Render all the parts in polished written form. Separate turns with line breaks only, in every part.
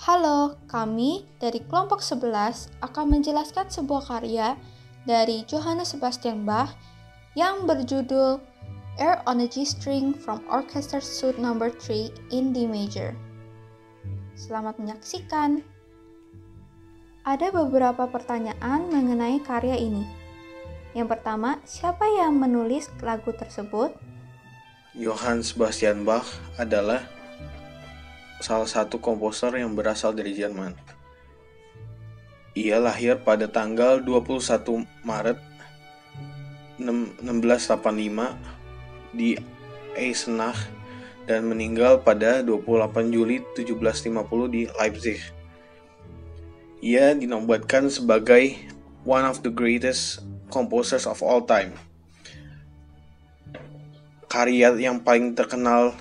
Halo, kami dari kelompok 11 akan menjelaskan sebuah karya dari Johannes Sebastian Bach yang berjudul Air on a G-string from Orchestra Suite No. 3 in D major. Selamat menyaksikan. Ada beberapa pertanyaan mengenai karya ini. Yang pertama, siapa yang menulis lagu tersebut?
Johann Sebastian Bach adalah salah satu komposer yang berasal dari Jerman. Ia lahir pada tanggal 21 Maret 1685 di Eisenach dan meninggal pada 28 Juli 1750 di Leipzig. Ia dinobatkan sebagai one of the greatest composers of all time. Karya yang paling terkenal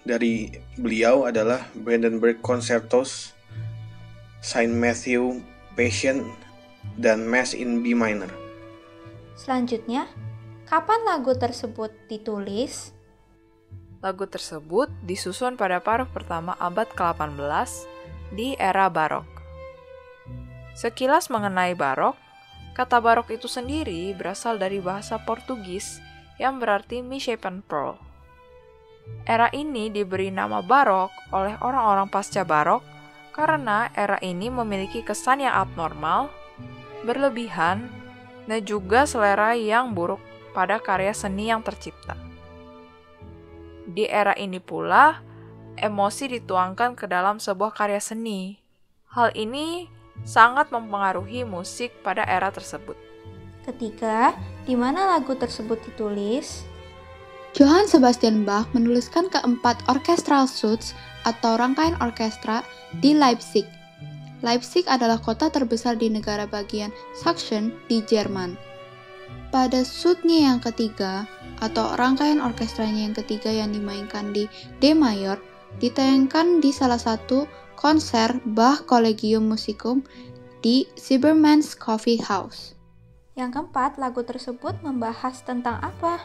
dari beliau adalah Brandenburg Concertos, Saint Matthew Passion, dan Mass in B minor.
Selanjutnya, kapan lagu tersebut ditulis?
Lagu tersebut disusun pada paruh pertama abad ke-18 di era barok. Sekilas mengenai barok, kata barok itu sendiri berasal dari bahasa Portugis yang berarti misshapen pearl. Era ini diberi nama barok oleh orang-orang pasca barok karena era ini memiliki kesan yang abnormal, berlebihan, dan juga selera yang buruk pada karya seni yang tercipta. Di era ini pula, emosi dituangkan ke dalam sebuah karya seni. Hal ini sangat mempengaruhi musik pada era tersebut.
Ketiga, di mana lagu tersebut ditulis?
Johann Sebastian Bach menuliskan keempat orchestral suites atau rangkaian orkestra di Leipzig. Leipzig adalah kota terbesar di negara bagian Sachsen di Jerman. Pada suite-nya yang ketiga atau rangkaian orkestranya yang ketiga yang dimainkan di D mayor ditayangkan di salah satu konser Bach Collegium Musicum di Zimmermann's Coffee House.
Yang keempat, lagu tersebut membahas tentang apa?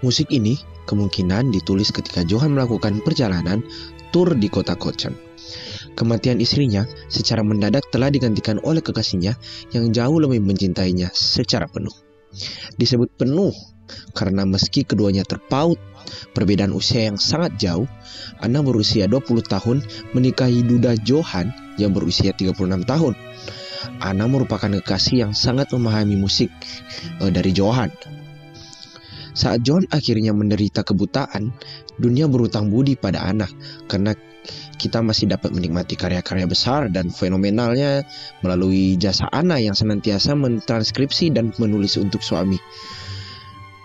Musik ini kemungkinan ditulis ketika Johann melakukan perjalanan tur di kota Cochem. Kematian istrinya secara mendadak telah digantikan oleh kekasihnya yang jauh lebih mencintainya secara penuh. Disebut penuh karena meski keduanya terpaut perbedaan usia yang sangat jauh, Anna berusia 20 tahun menikahi Duda Johann yang berusia 36 tahun. Anna merupakan kekasih yang sangat memahami musik dari Johann. Saat John akhirnya menderita kebutaan, dunia berutang budi pada Anna karena kita masih dapat menikmati karya-karya besar dan fenomenalnya melalui jasa Anna yang senantiasa mentranskripsi dan menulis untuk suami.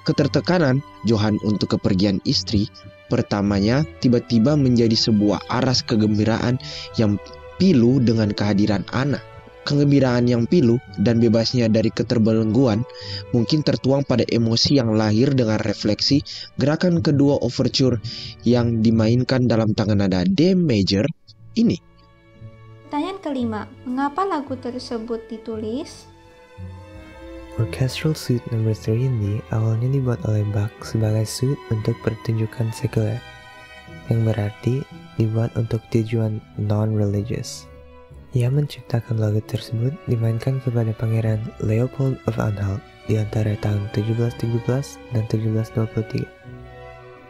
Ketertekanan Johann untuk kepergian istri pertamanya tiba-tiba menjadi sebuah aras kegembiraan yang pilu dengan kehadiran Anna. Kegembiraan yang pilu dan bebasnya dari keterbelengguan mungkin tertuang pada emosi yang lahir dengan refleksi gerakan kedua overture yang dimainkan dalam tangan nada D major ini.
Pertanyaan kelima, mengapa lagu tersebut ditulis?
Orchestral Suite No. 3 ini awalnya dibuat oleh Bach sebagai suite untuk pertunjukan sekuler, yang berarti dibuat untuk tujuan non-religious. Ia menciptakan lagu tersebut dimainkan kepada Pangeran Leopold of Anhalt di antara tahun 1717 dan 1723.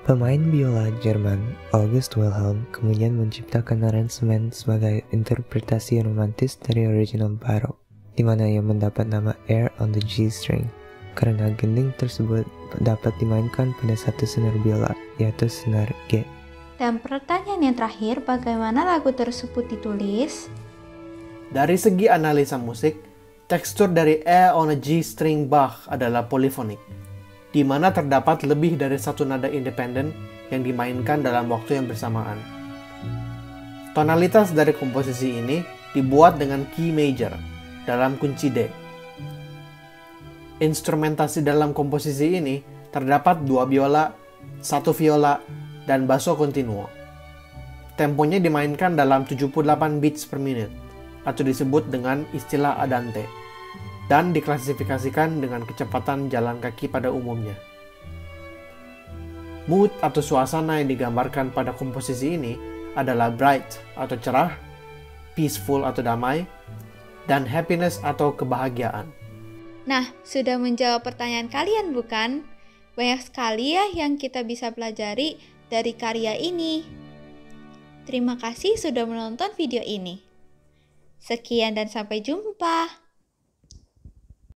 Pemain biola Jerman August Wilhelm kemudian menciptakan aransemen sebagai interpretasi romantis dari original barok, di mana ia mendapat nama Air on the G-string karena gending tersebut dapat dimainkan pada satu senar biola, yaitu senar G.
Dan pertanyaan yang terakhir, bagaimana lagu tersebut ditulis?
Dari segi analisa musik, tekstur dari Air on a G-string Bach adalah polifonik, di mana terdapat lebih dari satu nada independen yang dimainkan dalam waktu yang bersamaan. Tonalitas dari komposisi ini dibuat dengan key major dalam kunci D. Instrumentasi dalam komposisi ini terdapat 2 biola, 1 viola, dan basso continuo. Temponya dimainkan dalam 78 beats per minute, atau disebut dengan istilah andante, dan diklasifikasikan dengan kecepatan jalan kaki pada umumnya. Mood atau suasana yang digambarkan pada komposisi ini adalah bright atau cerah, peaceful atau damai, dan happiness atau kebahagiaan.
Nah, sudah menjawab pertanyaan kalian bukan? Banyak sekali ya yang kita bisa pelajari dari karya ini. Terima kasih sudah menonton video ini. Sekian dan sampai jumpa.